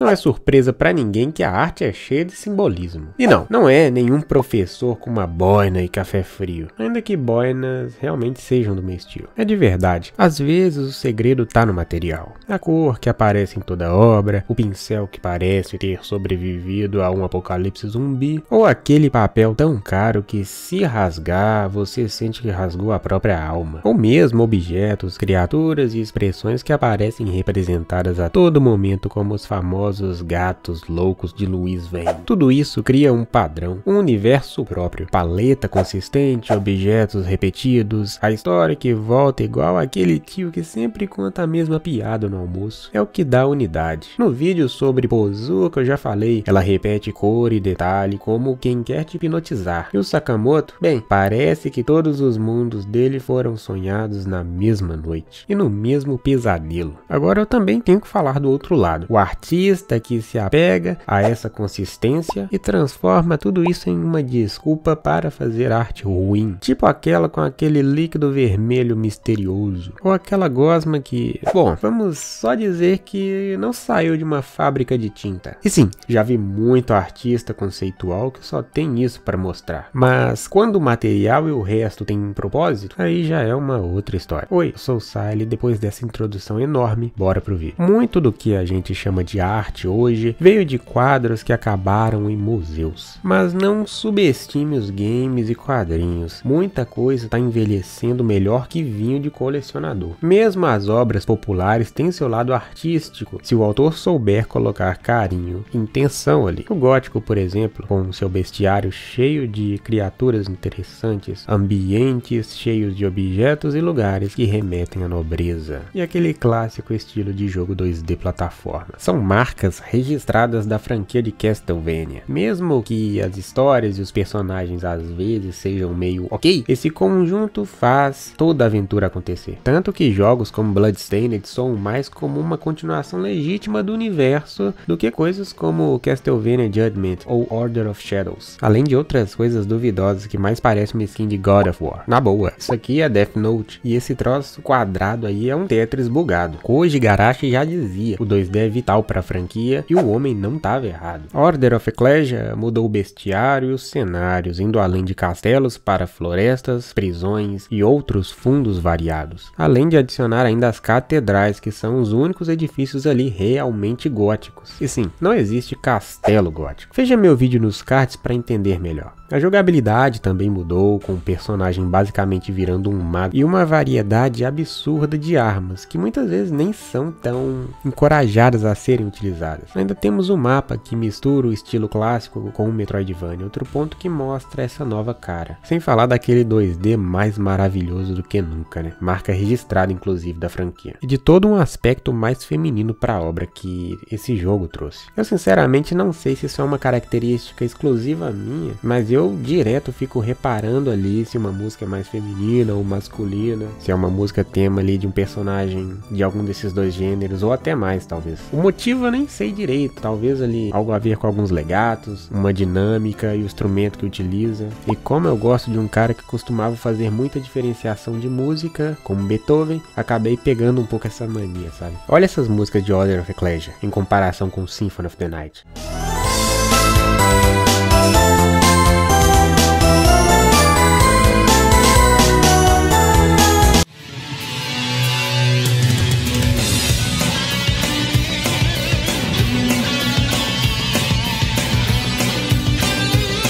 Não é surpresa pra ninguém que a arte é cheia de simbolismo. E não é nenhum professor com uma boina e café frio, ainda que boinas realmente sejam do meu estilo. É de verdade, às vezes o segredo tá no material. A cor que aparece em toda a obra, o pincel que parece ter sobrevivido a um apocalipse zumbi, ou aquele papel tão caro que se rasgar, você sente que rasgou a própria alma. Ou mesmo objetos, criaturas e expressões que aparecem representadas a todo momento como os famosos gatos loucos de Louis Vane. Tudo isso cria um padrão, um universo próprio, paleta consistente, objetos repetidos, a história que volta igual aquele tio que sempre conta a mesma piada no almoço. É o que dá unidade. No vídeo sobre Pozuka eu já falei, ela repete cor e detalhe como quem quer te hipnotizar. E o Sakamoto, bem, parece que todos os mundos dele foram sonhados na mesma noite e no mesmo pesadelo. Agora eu também tenho que falar do outro lado, o artista que se apega a essa consistência e transforma tudo isso em uma desculpa para fazer arte ruim, tipo aquela com aquele líquido vermelho misterioso, ou aquela gosma que, bom, vamos só dizer que não saiu de uma fábrica de tinta. E sim, já vi muito artista conceitual que só tem isso para mostrar, mas quando o material e o resto tem um propósito, aí já é uma outra história. Oi, eu sou o Siley, depois dessa introdução enorme, bora pro vídeo. Muito do que a gente chama de arte hoje veio de quadros que acabaram em museus, mas não subestime os games e quadrinhos. Muita coisa tá envelhecendo melhor que vinho de colecionador. Mesmo as obras populares têm seu lado artístico, se o autor souber colocar carinho, intenção ali. O gótico, por exemplo, com seu bestiário cheio de criaturas interessantes, ambientes cheios de objetos e lugares que remetem à nobreza. E aquele clássico estilo de jogo 2D plataforma. São marcas registradas da franquia de Castlevania. Mesmo que as histórias e os personagens às vezes sejam meio ok, esse conjunto faz toda a aventura acontecer. Tanto que jogos como Bloodstained soam mais como uma continuação legítima do universo do que coisas como Castlevania Judgment ou Order of Shadows. Além de outras coisas duvidosas que mais parecem uma skin de God of War. Na boa, isso aqui é Death Note e esse troço quadrado aí é um Tetris bugado. Koji Igarashi já dizia, o 2D é vital para a franquia e o homem não estava errado. Order of Ecclesia mudou o bestiário e os cenários, indo além de castelos para florestas, prisões e outros fundos variados. Além de adicionar ainda as catedrais, que são os únicos edifícios ali realmente góticos. E sim, não existe castelo gótico. Veja meu vídeo nos cards para entender melhor. A jogabilidade também mudou, com o personagem basicamente virando um mago e uma variedade absurda de armas, que muitas vezes nem são tão encorajadas a serem utilizadas. Ainda temos um mapa que mistura o estilo clássico com o Metroidvania, outro ponto que mostra essa nova cara. Sem falar daquele 2D mais maravilhoso do que nunca, né? Marca registrada inclusive da franquia. E de todo um aspecto mais feminino para a obra que esse jogo trouxe. Eu sinceramente não sei se isso é uma característica exclusiva minha, mas eu direto fico reparando ali se uma música é mais feminina ou masculina, se é uma música tema ali de um personagem de algum desses dois gêneros, ou até mais talvez. O motivo eu nem sei direito, talvez ali algo a ver com alguns legatos, uma dinâmica e o instrumento que utiliza. E como eu gosto de um cara que costumava fazer muita diferenciação de música, como Beethoven, acabei pegando um pouco essa mania, sabe? Olha essas músicas de Order of Ecclesia em comparação com Symphony of the Night.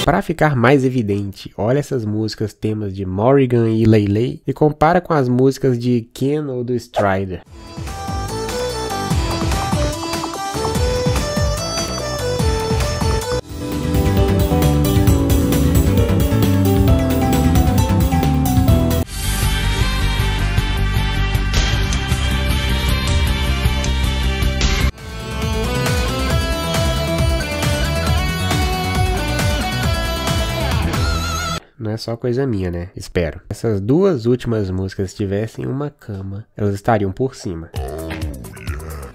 Para ficar mais evidente, olha essas músicas temas de Morrigan e Leyley e compara com as músicas de Ken ou do Strider. Não é só coisa minha, né? Espero. Essas duas últimas músicas tivessem uma cama, elas estariam por cima.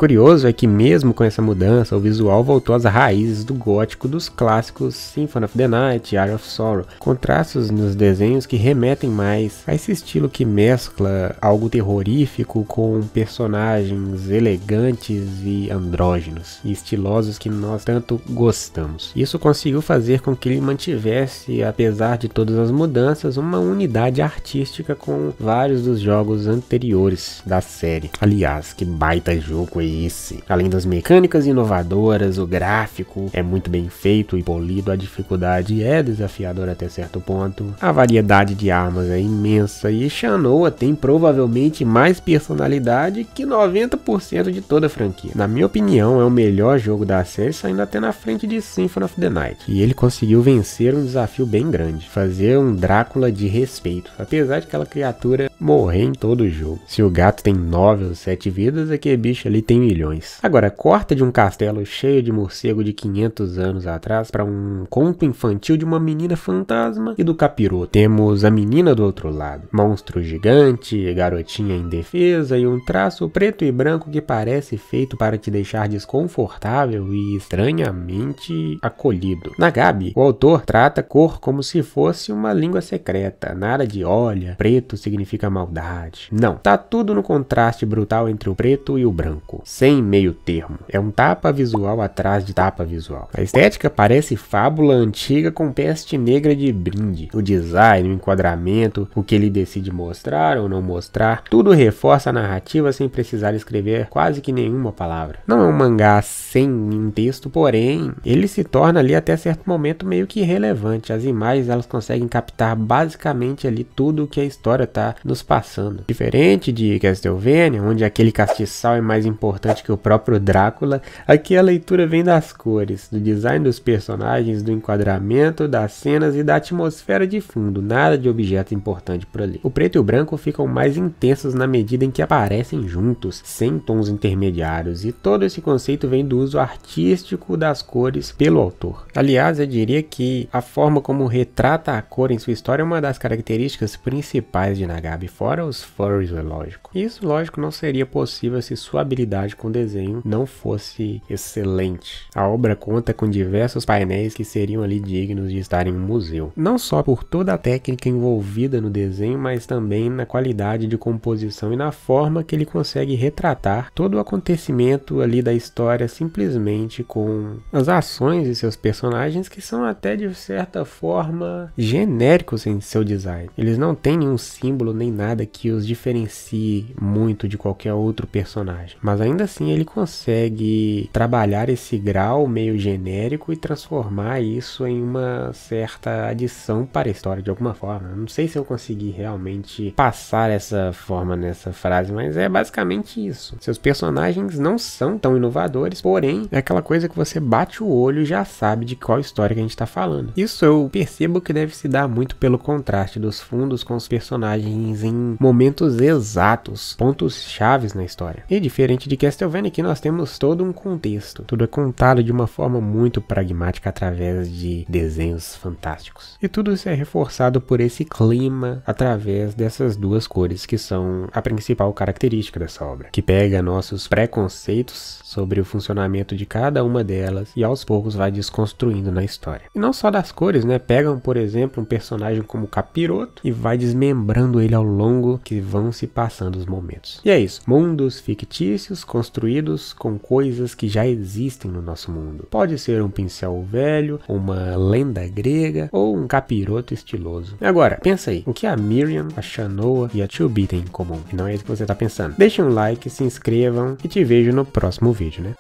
curioso é que mesmo com essa mudança, o visual voltou às raízes do gótico dos clássicos Symphony of the Night e Eye of Sorrow, com traços nos desenhos que remetem mais a esse estilo que mescla algo terrorífico com personagens elegantes e andrógenos, e estilosos que nós tanto gostamos. Isso conseguiu fazer com que ele mantivesse, apesar de todas as mudanças, uma unidade artística com vários dos jogos anteriores da série. Aliás, que baita jogo é esse! Além das mecânicas inovadoras, o gráfico é muito bem feito e polido, a dificuldade é desafiadora até certo ponto, a variedade de armas é imensa e Shanoa tem provavelmente mais personalidade que 90% de toda a franquia. Na minha opinião, é o melhor jogo da série, saindo até na frente de Symphony of the Night. E ele conseguiu vencer um desafio bem grande, fazer um Drácula de respeito, apesar de aquela criatura morrer em todo o jogo. Se o gato tem 9 ou 7 vidas, aquele bicho ali tem milhões. Agora, corta de um castelo cheio de morcego de 500 anos atrás para um conto infantil de uma menina fantasma e do capiroto. Temos a menina do outro lado, monstro gigante, garotinha indefesa e um traço preto e branco que parece feito para te deixar desconfortável e estranhamente acolhido. Na Gabi, o autor trata a cor como se fosse uma língua secreta, nada de olha, preto significa maldade. Não, tá tudo no contraste brutal entre o preto e o branco, sem meio termo. É um tapa visual atrás de tapa visual. A estética parece fábula antiga com peste negra de brinde. O design, o enquadramento, o que ele decide mostrar ou não mostrar, tudo reforça a narrativa sem precisar escrever quase que nenhuma palavra. Não é um mangá sem um texto, porém, ele se torna ali até certo momento meio que irrelevante. As imagens, elas conseguem captar basicamente ali tudo o que a história tá nos passando. Diferente de Castlevania, onde aquele castiçal é mais importante que o próprio Drácula, aqui a leitura vem das cores, do design dos personagens, do enquadramento, das cenas e da atmosfera de fundo, nada de objeto importante por ali. O preto e o branco ficam mais intensos na medida em que aparecem juntos, sem tons intermediários, e todo esse conceito vem do uso artístico das cores pelo autor. Aliás, eu diria que a forma como retrata a cor em sua história é uma das características principais de Nagabi, fora os furries, é lógico. Isso, lógico, não seria possível se sua habilidade com desenho não fosse excelente. A obra conta com diversos painéis que seriam ali dignos de estar em um museu. Não só por toda a técnica envolvida no desenho, mas também na qualidade de composição e na forma que ele consegue retratar todo o acontecimento ali da história simplesmente com as ações de seus personagens, que são até de certa forma genéricos em seu design. Eles não têm nenhum símbolo nem nada que os diferencie muito de qualquer outro personagem, mas ainda assim ele consegue trabalhar esse grau meio genérico e transformar isso em uma certa adição para a história de alguma forma. Não sei se eu consegui realmente passar essa forma nessa frase, mas é basicamente isso. Seus personagens não são tão inovadores, porém é aquela coisa que você bate o olho e já sabe de qual história que a gente está falando. Isso eu percebo que deve se dar muito pelo contraste dos fundos com os personagens em momentos exatos, pontos chaves na história. E diferente de Castlevania, aqui nós temos todo um contexto. Tudo é contado de uma forma muito pragmática através de desenhos fantásticos. E tudo isso é reforçado por esse clima através dessas duas cores que são a principal característica dessa obra, que pega nossos preconceitos sobre o funcionamento de cada uma delas e aos poucos vai desconstruindo na história. E não só das cores, né? Pegam, por exemplo, um personagem como o Capiroto e vai desmembrando ele ao longo que vão se passando os momentos. E é isso, mundos fictícios construídos com coisas que já existem no nosso mundo. Pode ser um pincel velho, uma lenda grega ou um capiroto estiloso. Agora, pensa aí, o que a Miriam, a Shanoa e a 2B têm em comum? E não é isso que você está pensando. Deixem um like, se inscrevam e te vejo no próximo vídeo, né?